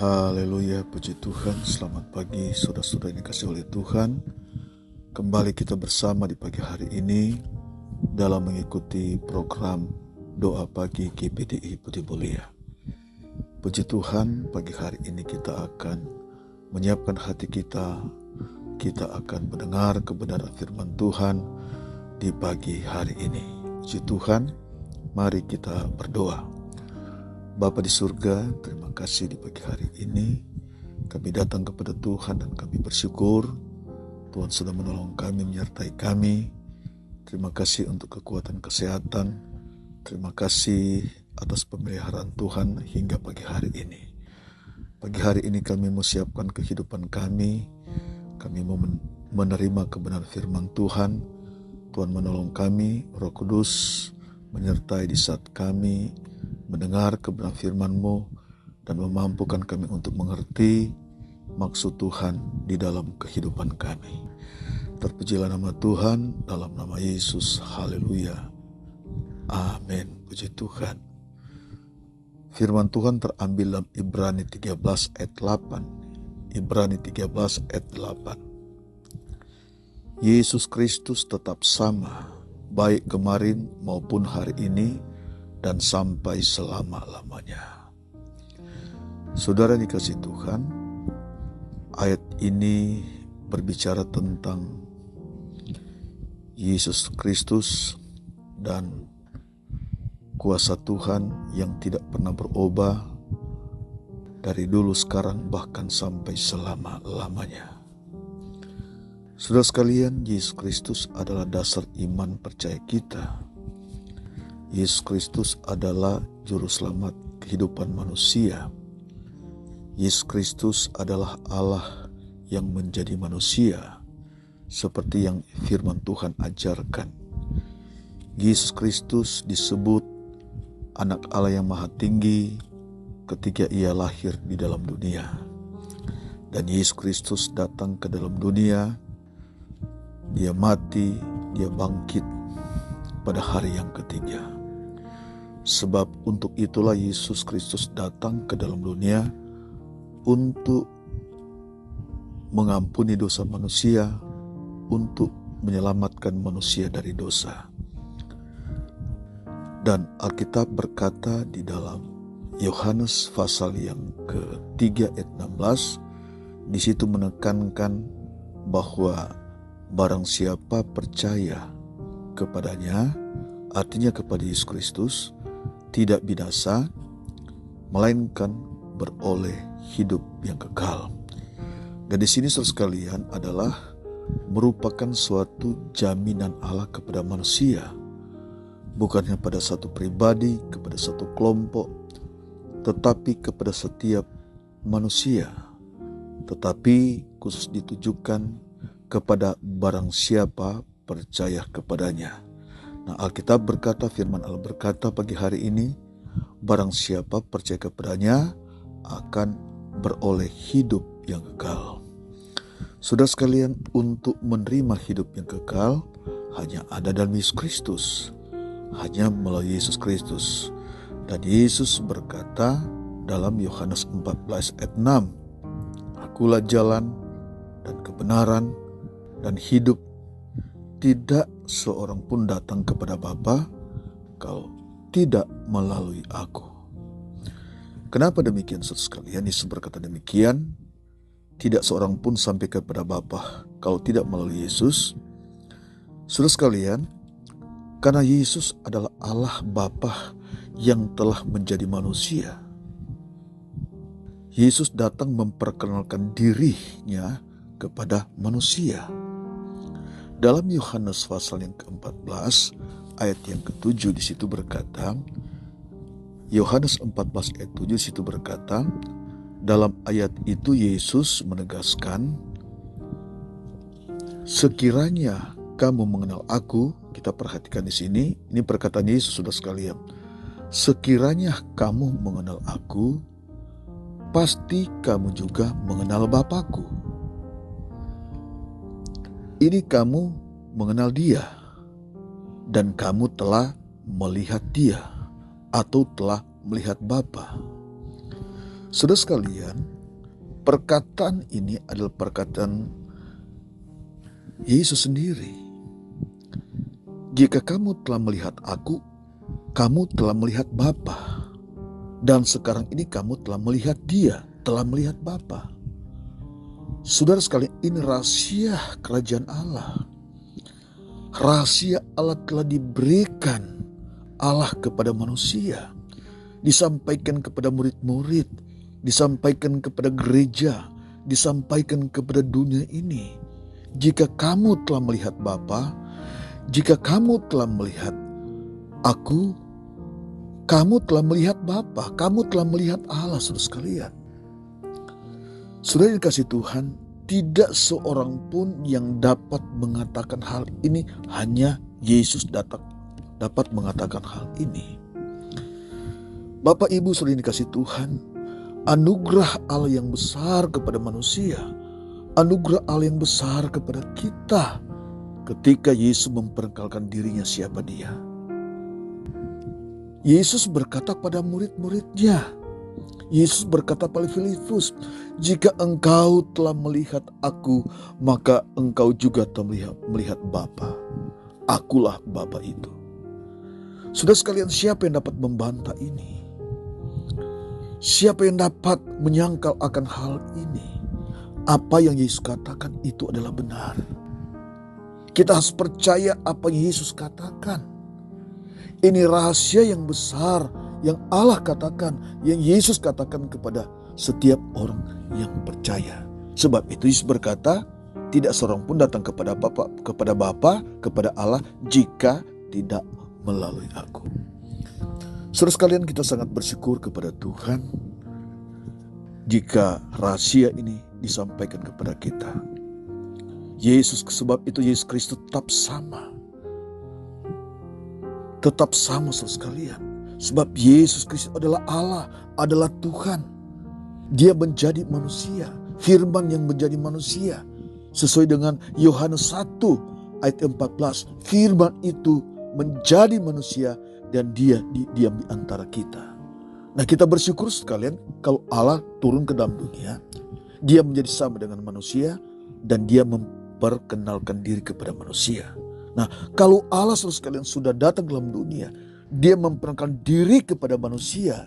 Haleluya, puji Tuhan. Selamat pagi saudara-saudara yang dikasihi oleh Tuhan. Kembali kita bersama di pagi hari ini dalam mengikuti program Doa Pagi GPDI Putih Mulia. Puji Tuhan, pagi hari ini kita akan menyiapkan hati kita. Kita akan mendengar kebenaran firman Tuhan di pagi hari ini. Puji Tuhan, mari kita berdoa. Bapa di surga, terima kasih di pagi hari ini kami datang kepada Tuhan dan kami bersyukur Tuhan sudah menolong kami, menyertai kami. Terima kasih untuk kekuatan kesehatan. Terima kasih atas pemeliharaan Tuhan hingga pagi hari ini. Pagi hari ini kami mau siapkan kehidupan kami. Kami mau menerima kebenaran firman Tuhan. Tuhan menolong kami, Roh Kudus menyertai di saat kami mendengar kebenaran firman-Mu dan memampukan kami untuk mengerti maksud Tuhan di dalam kehidupan kami. Terpujilah nama Tuhan dalam nama Yesus. Haleluya. Amin. Puji Tuhan. Firman Tuhan terambil dalam Ibrani 13 ayat 8. Ibrani 13 ayat 8. Yesus Kristus tetap sama, baik kemarin maupun hari ini, dan sampai selama-lamanya. Saudara dikasih Tuhan, ayat ini berbicara tentang Yesus Kristus dan kuasa Tuhan yang tidak pernah berubah dari dulu, sekarang, bahkan sampai selama-lamanya. Saudara sekalian, Yesus Kristus adalah dasar iman percaya kita. Yesus Kristus adalah juru selamat kehidupan manusia. Yesus Kristus adalah Allah yang menjadi manusia, seperti yang firman Tuhan ajarkan. Yesus Kristus disebut anak Allah yang maha tinggi ketika ia lahir di dalam dunia. Dan Yesus Kristus datang ke dalam dunia, dia mati, dia bangkit pada hari yang ketiga. Sebab untuk itulah Yesus Kristus datang ke dalam dunia untuk mengampuni dosa manusia, untuk menyelamatkan manusia dari dosa. Dan Alkitab berkata di dalam Yohanes pasal yang ke-3 ayat 16, di situ menekankan bahwa barang siapa percaya kepadanya, artinya kepada Yesus Kristus, tidak binasa, melainkan beroleh hidup yang kekal. Dan di sini saudara sekalian adalah merupakan suatu jaminan Allah kepada manusia, bukannya pada satu pribadi, kepada satu kelompok, tetapi kepada setiap manusia, tetapi khusus ditujukan kepada barang siapa percaya kepadanya. Nah, Alkitab berkata, firman Allah berkata pagi hari ini, barang siapa percaya kepadanya akan beroleh hidup yang kekal. Saudara sekalian, untuk menerima hidup yang kekal hanya ada dalam Yesus Kristus, hanya melalui Yesus Kristus. Dan Yesus berkata dalam Yohanes 14 ayat 6, Akulah jalan dan kebenaran dan hidup. Tidak seorang pun datang kepada Bapa kalau tidak melalui aku. Kenapa demikian saudara sekalian? Yesus berkata demikian, tidak seorang pun sampai kepada Bapa kalau tidak melalui Yesus. Saudara sekalian, karena Yesus adalah Allah Bapa yang telah menjadi manusia. Yesus datang memperkenalkan dirinya kepada manusia. Dalam Yohanes pasal yang ke-14 ayat yang ke-7 di situ berkata, Yohanes 14 ayat 7 di situ berkata, dalam ayat itu Yesus menegaskan, sekiranya kamu mengenal aku, kita perhatikan di sini, ini perkataan Yesus sudah sekalian. Sekiranya kamu mengenal aku, pasti kamu juga mengenal Bapakku. Ini kamu mengenal dia, dan kamu telah melihat dia, atau telah melihat Bapa. Saudara sekalian, perkataan ini adalah perkataan Yesus sendiri. Jika kamu telah melihat aku, kamu telah melihat Bapa. Dan sekarang ini kamu telah melihat Dia, telah melihat Bapa. Saudara sekalian, ini rahasia kerajaan Allah. Rahasia Allah telah diberikan Allah kepada manusia. Disampaikan kepada murid-murid, disampaikan kepada gereja, disampaikan kepada dunia ini. Jika kamu telah melihat Bapa, jika kamu telah melihat aku, kamu telah melihat Bapa, kamu telah melihat Allah, saudara sekalian. Saudara yang dikasihi Tuhan, tidak seorang pun yang dapat mengatakan hal ini, hanya Yesus dapat mengatakan hal ini. Bapak Ibu saudara yang dikasihi Tuhan, anugerah Allah yang besar kepada manusia, anugerah Allah yang besar kepada kita ketika Yesus memperkenalkan dirinya siapa Dia. Yesus berkata pada murid-muridnya, Yesus berkata pada Filipus, jika engkau telah melihat aku, maka engkau juga telah melihat Bapa. Akulah Bapa itu. Sudah sekalian, siapa yang dapat membantah ini? Siapa yang dapat menyangkal akan hal ini? Apa yang Yesus katakan itu adalah benar. Kita harus percaya apa yang Yesus katakan. Ini rahasia yang besar yang Allah katakan, yang Yesus katakan kepada setiap orang yang percaya. Sebab itu Yesus berkata, tidak seorang pun datang kepada Bapa, kepada Allah jika tidak melalui aku. Saudara sekalian, kita sangat bersyukur kepada Tuhan jika rahasia ini disampaikan kepada kita. Sebab itu Yesus Kristus tetap sama. Tetap sama saudara sekalian. Sebab Yesus Kristus adalah Allah, adalah Tuhan. Dia menjadi manusia, firman yang menjadi manusia. Sesuai dengan Yohanes 1 ayat 14, firman itu menjadi manusia dan dia diam di antara kita. Nah, kita bersyukur sekalian kalau Allah turun ke dalam dunia, dia menjadi sama dengan manusia dan dia memperkenalkan diri kepada manusia. Nah, kalau Allah sekalian sudah datang ke dalam dunia, dia memperkenalkan diri kepada manusia.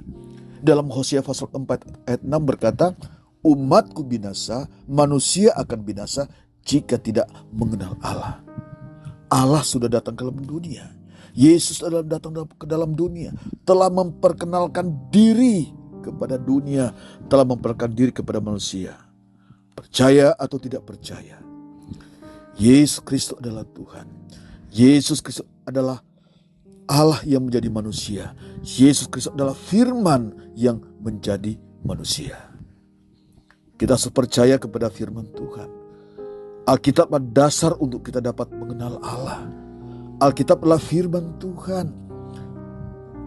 Dalam Hosea pasal 4 ayat 6 berkata, umatku binasa, manusia akan binasa jika tidak mengenal Allah. Allah sudah datang ke dalam dunia. Yesus adalah datang ke dalam dunia, telah memperkenalkan diri kepada dunia, telah memperkenalkan diri kepada manusia. Percaya atau tidak percaya, Yesus Kristus adalah Tuhan. Yesus Kristus adalah Allah yang menjadi manusia. Yesus Kristus adalah firman yang menjadi manusia. Kita harus percaya kepada firman Tuhan. Alkitab adalah dasar untuk kita dapat mengenal Allah. Alkitab adalah firman Tuhan.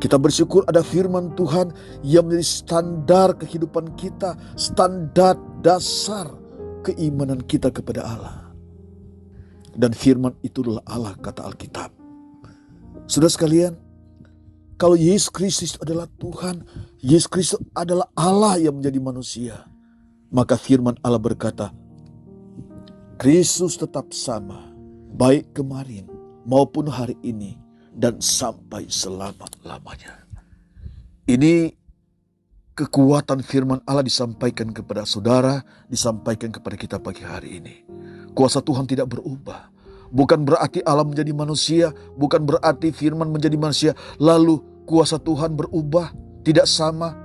Kita bersyukur ada firman Tuhan yang menjadi standar kehidupan kita, standar dasar keimanan kita kepada Allah. Dan firman itu adalah Allah, kata Alkitab. Saudara sekalian, kalau Yesus Kristus adalah Tuhan, Yesus Kristus adalah Allah yang menjadi manusia, maka firman Allah berkata, Kristus tetap sama, baik kemarin maupun hari ini dan sampai selama-lamanya. Ini kekuatan firman Allah disampaikan kepada saudara, disampaikan kepada kita pagi hari ini. Kuasa Tuhan tidak berubah. Bukan berarti Allah menjadi manusia, bukan berarti firman menjadi manusia, lalu kuasa Tuhan berubah, tidak sama.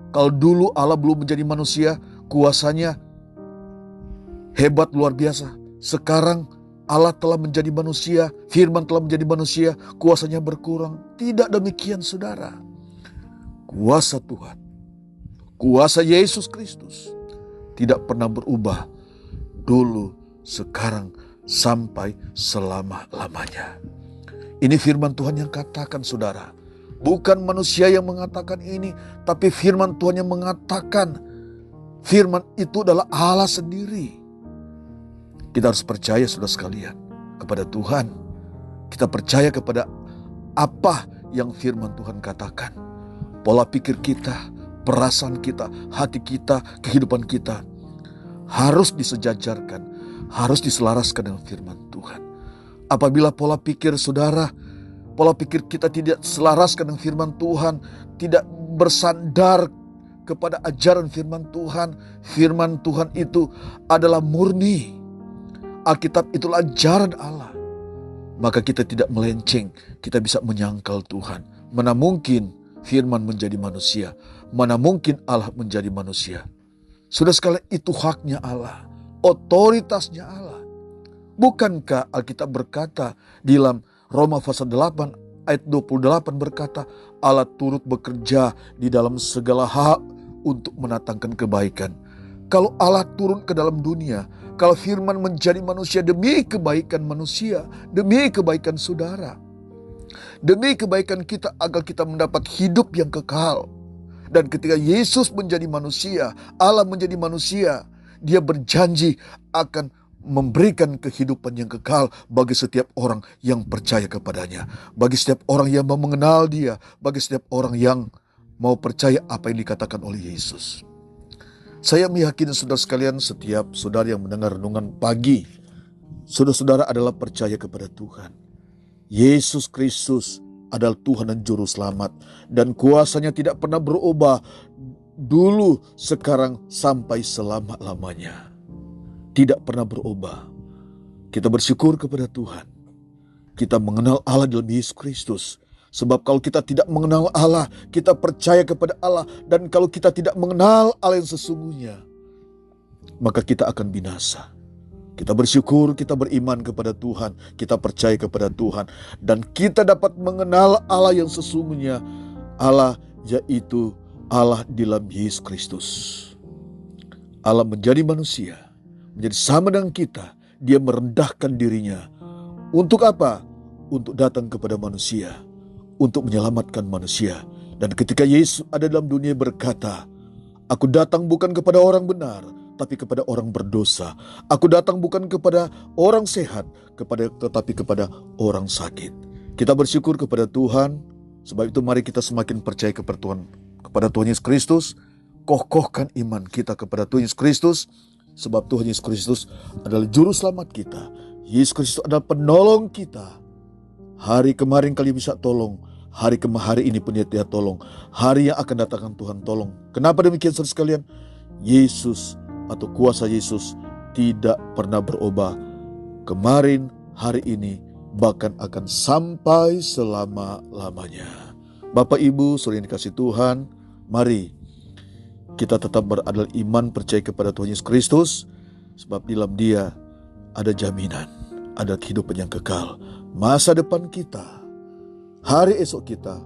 Kalau dulu Allah belum menjadi manusia, kuasanya hebat luar biasa. Sekarang Allah telah menjadi manusia, firman telah menjadi manusia, kuasanya berkurang. Tidak demikian saudara. Kuasa Tuhan, kuasa Yesus Kristus tidak pernah berubah. Dulu, sekarang, sampai selama-lamanya. Ini firman Tuhan yang katakan saudara. Bukan manusia yang mengatakan ini, tapi firman Tuhan yang mengatakan. Firman itu adalah Allah sendiri. Kita harus percaya saudara sekalian kepada Tuhan. Kita percaya kepada apa yang firman Tuhan katakan. Pola pikir kita, perasaan kita, hati kita, kehidupan kita harus disejajarkan, harus diselaraskan dengan firman Tuhan. Apabila pola pikir saudara, pola pikir kita tidak selaraskan dengan firman Tuhan, tidak bersandar kepada ajaran firman Tuhan itu adalah murni. Alkitab itulah ajaran Allah. Maka kita tidak melenceng, kita bisa menyangkal Tuhan. Mana mungkin firman menjadi manusia, mana mungkin Allah menjadi manusia. Sudah sekali itu haknya Allah, otoritasnya Allah. Bukankah Alkitab berkata di dalam Roma pasal 8 ayat 28 berkata, Allah turut bekerja di dalam segala hal untuk mendatangkan kebaikan. Kalau Allah turun ke dalam dunia, kalau firman menjadi manusia demi kebaikan manusia, demi kebaikan saudara, demi kebaikan kita agar kita mendapat hidup yang kekal. Dan ketika Yesus menjadi manusia, Allah menjadi manusia, Dia berjanji akan memberikan kehidupan yang kekal bagi setiap orang yang percaya kepadanya, bagi setiap orang yang mau mengenal Dia, bagi setiap orang yang mau percaya apa yang dikatakan oleh Yesus. Saya meyakini saudara sekalian, setiap saudara yang mendengar renungan pagi, saudara-saudara adalah percaya kepada Tuhan. Yesus Kristus adalah Tuhan dan Juru Selamat, dan kuasanya tidak pernah berubah dulu, sekarang, sampai selama-lamanya. Tidak pernah berubah. Kita bersyukur kepada Tuhan. Kita mengenal Allah dalam Yesus Kristus. Sebab kalau kita tidak mengenal Allah, kita percaya kepada Allah. Dan kalau kita tidak mengenal Allah yang sesungguhnya, maka kita akan binasa. Kita bersyukur, kita beriman kepada Tuhan, kita percaya kepada Tuhan, dan kita dapat mengenal Allah yang sesungguhnya. Allah yaitu Allah di dalam Yesus Kristus. Allah menjadi manusia, menjadi sama dengan kita. Dia merendahkan dirinya. Untuk apa? Untuk datang kepada manusia, untuk menyelamatkan manusia. Dan ketika Yesus ada dalam dunia berkata, aku datang bukan kepada orang benar, tapi kepada orang berdosa. Aku datang bukan kepada orang sehat, tetapi kepada orang sakit. Kita bersyukur kepada Tuhan. Sebab itu mari kita semakin percaya kepada Tuhan Yesus Kristus. Kokohkan iman kita kepada Tuhan Yesus Kristus. Sebab Tuhan Yesus Kristus adalah Juru Selamat kita. Yesus Kristus adalah penolong kita. Hari kemarin kalian bisa tolong, hari ini pun dia tolong. Hari yang akan datangkan Tuhan tolong. Kenapa demikian saudara sekalian? Yesus atau kuasa Yesus tidak pernah berubah. Kemarin, hari ini, bahkan akan sampai selama-lamanya. Bapak Ibu, saudara yang dikasihi Tuhan, mari kita tetap berada iman, percaya kepada Tuhan Yesus Kristus. Sebab di dalam Dia ada jaminan, ada kehidupan yang kekal. Masa depan kita, hari esok kita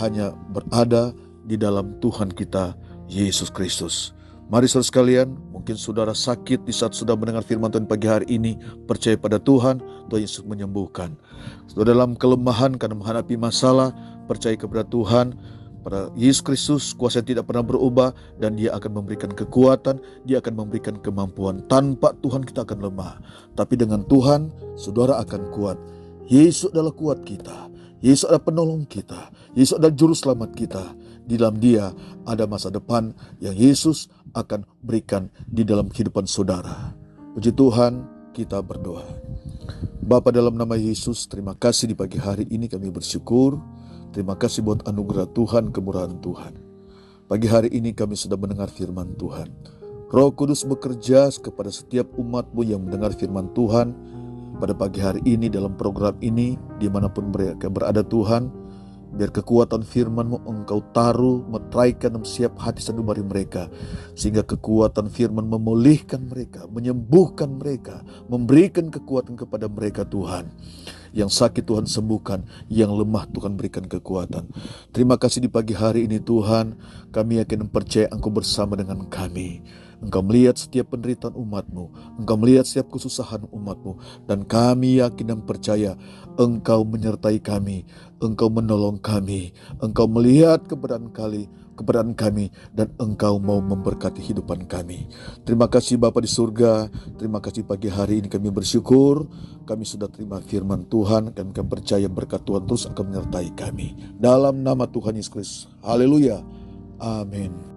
hanya berada di dalam Tuhan kita, Yesus Kristus. Mari saudara sekalian, mungkin saudara sakit di saat sudah mendengar firman Tuhan pagi hari ini, percaya pada Tuhan, Tuhan Yesus menyembuhkan. Saudara dalam kelemahan karena menghadapi masalah, percaya kepada Tuhan, pada Yesus Kristus, kuasa tidak pernah berubah, dan Dia akan memberikan kekuatan, Dia akan memberikan kemampuan. Tanpa Tuhan kita akan lemah, tapi dengan Tuhan, saudara akan kuat. Yesus adalah kuat kita, Yesus adalah penolong kita, Yesus adalah Juru Selamat kita. Di dalam Dia ada masa depan yang Yesus akan berikan di dalam kehidupan saudara. Puji Tuhan, kita berdoa. Bapa, dalam nama Yesus, terima kasih di pagi hari ini kami bersyukur. Terima kasih buat anugerah Tuhan, kemurahan Tuhan. Pagi hari ini kami sudah mendengar firman Tuhan. Roh Kudus bekerja kepada setiap umat-Mu yang mendengar firman Tuhan pada pagi hari ini dalam program ini, dimanapun mereka berada Tuhan. Biar kekuatan firman-Mu Engkau taruh, meteraikan dalam setiap hati sanubari mereka. Sehingga kekuatan firman memulihkan mereka, menyembuhkan mereka, memberikan kekuatan kepada mereka Tuhan. Yang sakit Tuhan sembuhkan, yang lemah Tuhan berikan kekuatan. Terima kasih di pagi hari ini Tuhan, kami yakin dan percaya Engkau bersama dengan kami. Engkau melihat setiap penderitaan umat-Mu, Engkau melihat setiap kesusahan umat-Mu, dan kami yakin dan percaya Engkau menyertai kami, Engkau menolong kami, Engkau melihat keberadaan kami, dan Engkau mau memberkati hidupan kami. Terima kasih Bapa di surga, terima kasih pagi hari ini kami bersyukur, kami sudah terima firman Tuhan, dan kami percaya berkat Tuhan terus akan menyertai kami. Dalam nama Tuhan Yesus Kristus, haleluya, amin.